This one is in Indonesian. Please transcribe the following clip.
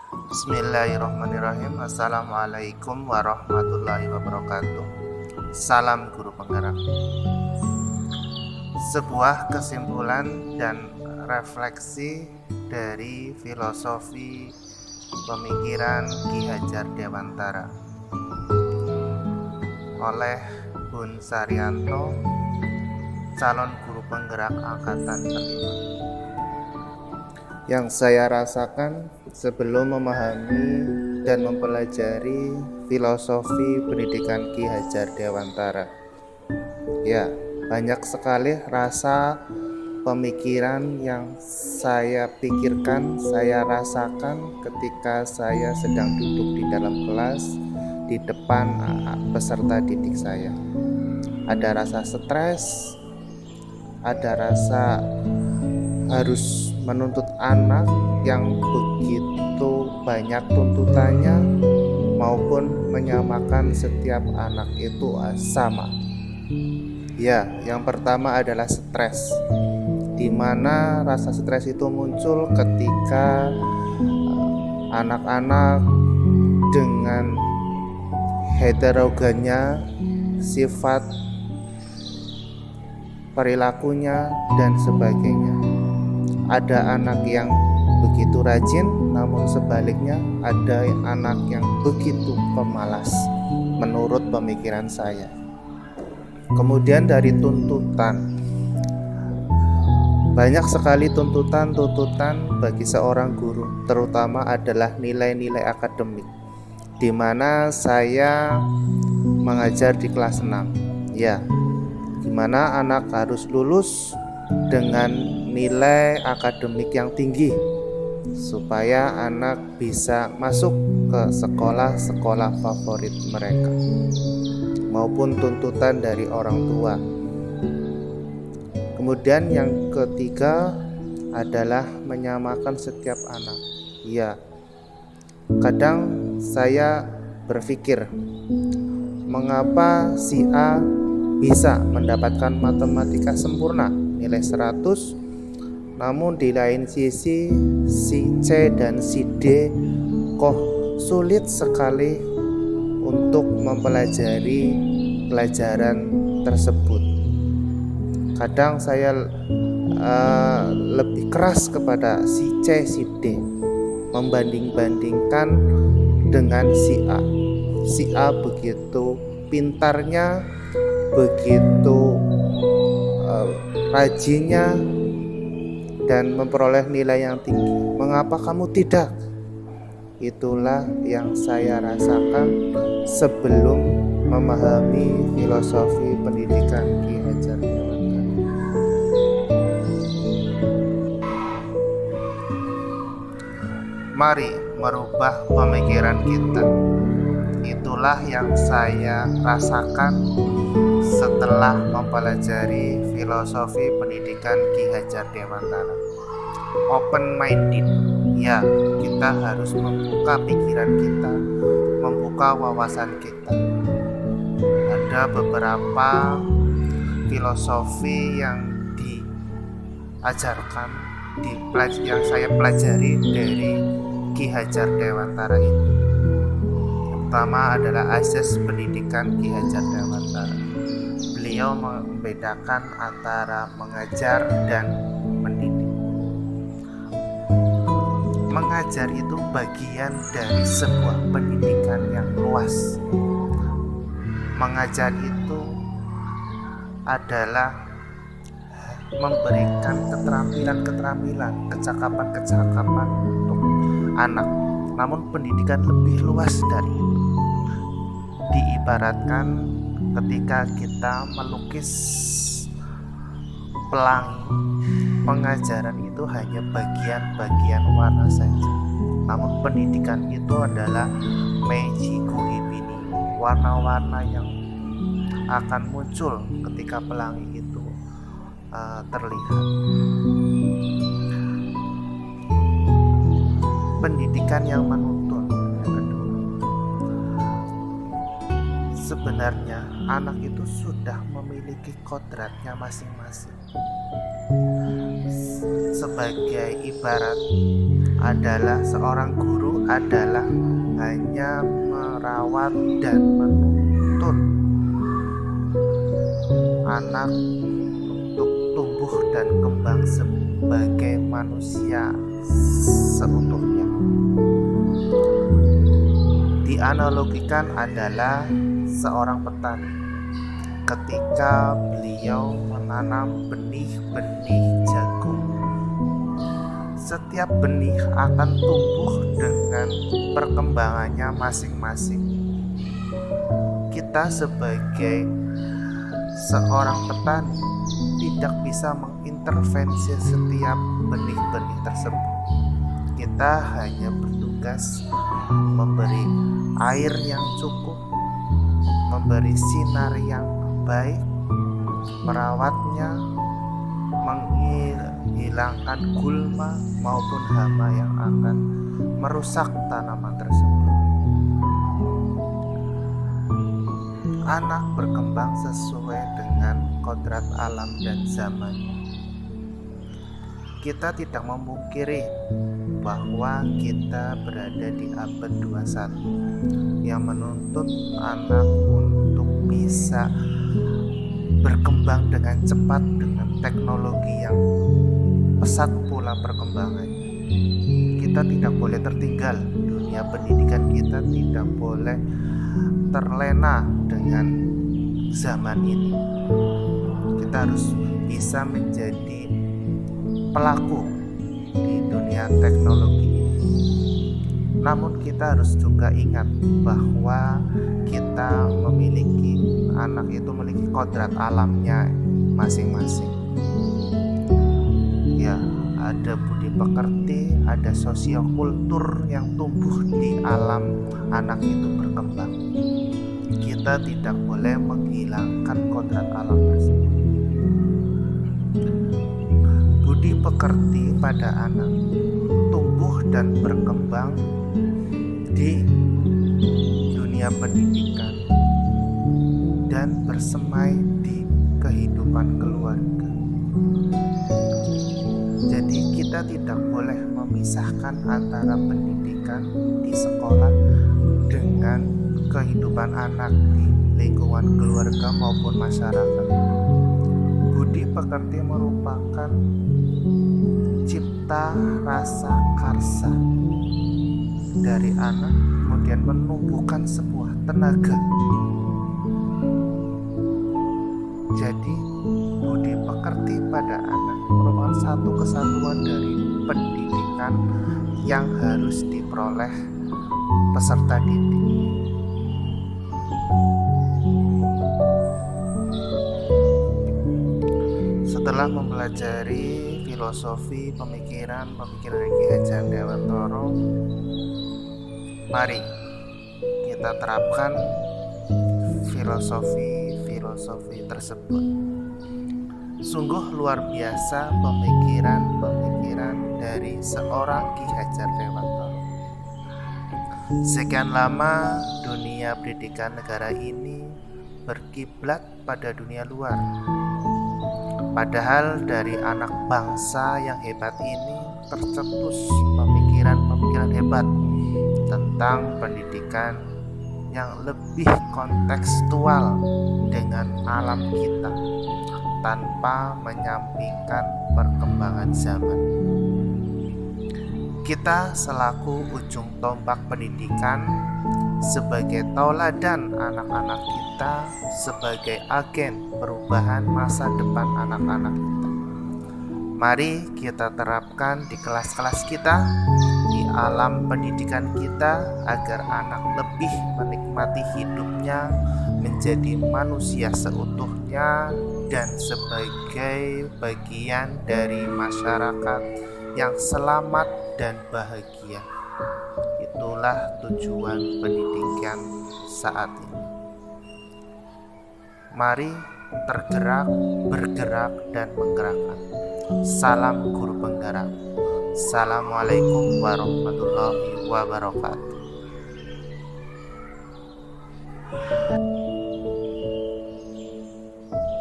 Bismillahirrahmanirrahim. Assalamualaikum warahmatullahi wabarakatuh. Salam guru penggerak. Sebuah kesimpulan dan refleksi dari filosofi pemikiran Ki Hajar Dewantara oleh Bun Saryanto, calon guru penggerak angkatan kelima. Yang saya rasakan sebelum memahami dan mempelajari filosofi pendidikan Ki Hajar Dewantara. Ya, banyak sekali rasa pemikiran yang saya pikirkan, saya rasakan ketika saya sedang duduk di dalam kelas di depan peserta didik saya. Ada rasa stres, ada rasa harus menuntut anak yang begitu banyak tuntutannya maupun menyamakan setiap anak itu sama. Ya, yang pertama adalah stres, di mana rasa stres itu muncul ketika anak-anak dengan heterogennya sifat, perilakunya, dan sebagainya. Ada anak yang begitu rajin, namun sebaliknya ada anak yang begitu pemalas menurut pemikiran saya. Kemudian dari tuntutan, banyak sekali tuntutan bagi seorang guru, terutama adalah nilai-nilai akademik, di mana saya mengajar di kelas 6. Ya, di mana anak harus lulus dengan nilai akademik yang tinggi supaya anak bisa masuk ke sekolah-sekolah favorit mereka, maupun tuntutan dari orang tua. Kemudian yang ketiga adalah menyamakan setiap anak. Ya, kadang saya berpikir, mengapa si A bisa mendapatkan matematika sempurna nilai 100, namun di lain sisi si C dan si D kok sulit sekali untuk mempelajari pelajaran tersebut. Kadang saya lebih keras kepada si C, si D, membanding-bandingkan dengan si A. Si A begitu pintarnya, begitu rajinnya, dan memperoleh nilai yang tinggi. Mengapa kamu tidak? Itulah yang saya rasakan sebelum memahami filosofi pendidikan Ki Hajar Dewantara. Mari merubah pemikiran kita. Itulah yang saya rasakan setelah mempelajari filosofi pendidikan Ki Hajar Dewantara. Open minded. Ya, kita harus membuka pikiran kita, membuka wawasan kita. Ada beberapa filosofi yang diajarkan, yang saya pelajari dari Ki Hajar Dewantara ini. Pertama adalah asas pendidikan Ki Hajar Dewantara. Beliau membedakan antara mengajar dan mendidik. Mengajar itu bagian dari sebuah pendidikan yang luas. Mengajar itu adalah memberikan keterampilan, kecakapan untuk anak. Namun pendidikan lebih luas dari itu. Diibaratkan ketika kita melukis pelangi, pengajaran itu hanya bagian-bagian warna saja. Namun pendidikan itu adalah magiku hibini, warna-warna yang akan muncul ketika pelangi itu terlihat. Pendidikan yang menuntun. Yang kedua, sebenarnya anak itu sudah memiliki kodratnya masing-masing. Sebagai ibarat adalah seorang guru adalah hanya merawat dan menuntun anak untuk tumbuh dan kembang sebagai manusia seutuhnya. Dianalogikan adalah seorang petani ketika beliau menanam benih-benih jagung. Setiap benih akan tumbuh dengan perkembangannya masing-masing. Kita sebagai seorang petani tidak bisa mengintervensi setiap benih-benih tersebut. Kita hanya bertugas memberi air yang cukup, memberi sinar yang baik, merawatnya, menghilangkan gulma maupun hama yang akan merusak tanaman tersebut. Anak berkembang sesuai dengan kodrat alam dan zamannya. Kita tidak memungkiri bahwa kita berada di abad 21 yang menuntut anak untuk bisa berkembang dengan cepat dengan teknologi yang pesat pula perkembangannya. Kita tidak boleh tertinggal, dunia pendidikan kita tidak boleh terlena dengan zaman ini. Kita harus bisa menjadi pelaku di dunia teknologi ini. Namun kita harus juga ingat bahwa kita memiliki, anak itu memiliki kodrat alamnya masing-masing. Ya, ada budi pekerti, ada sosiokultur yang tumbuh di alam anak itu berkembang. Kita tidak boleh menghilangkan kodrat alam tersebut. Budi pekerti pada anak tumbuh dan berkembang di dunia pendidikan dan bersemai di kehidupan keluarga. Jadi kita tidak boleh memisahkan antara pendidikan di sekolah dengan kehidupan anak di lingkungan keluarga maupun masyarakat. Budi pekerti merupakan cipta rasa karsa dari anak, kemudian menumbuhkan sebuah tenaga. Jadi budi pekerti pada anak merupakan satu kesatuan dari pendidikan yang harus diperoleh peserta didik. Setelah mempelajari filosofi pemikiran dari Ki Hajar Dewantara, mari kita terapkan filosofi tersebut. Sungguh luar biasa pemikiran dari seorang Ki Hajar Dewantara. Sekian lama dunia pendidikan negara ini berkiblat pada dunia luar. Padahal dari anak bangsa yang hebat ini tercetus pemikiran hebat tentang pendidikan yang lebih kontekstual dengan alam kita tanpa menyampingkan perkembangan zaman. Kita selaku ujung tombak pendidikan, sebagai tauladan anak-anak kita, sebagai agen perubahan masa depan anak-anak kita. Mari kita terapkan di kelas-kelas kita, di alam pendidikan kita, agar anak lebih menikmati hidupnya menjadi manusia seutuhnya dan sebagai bagian dari masyarakat yang selamat dan bahagia. Itulah tujuan pendidikan saat ini. Mari tergerak, bergerak, dan menggerakkan. Salam guru penggerak. Assalamualaikum warahmatullahi wabarakatuh.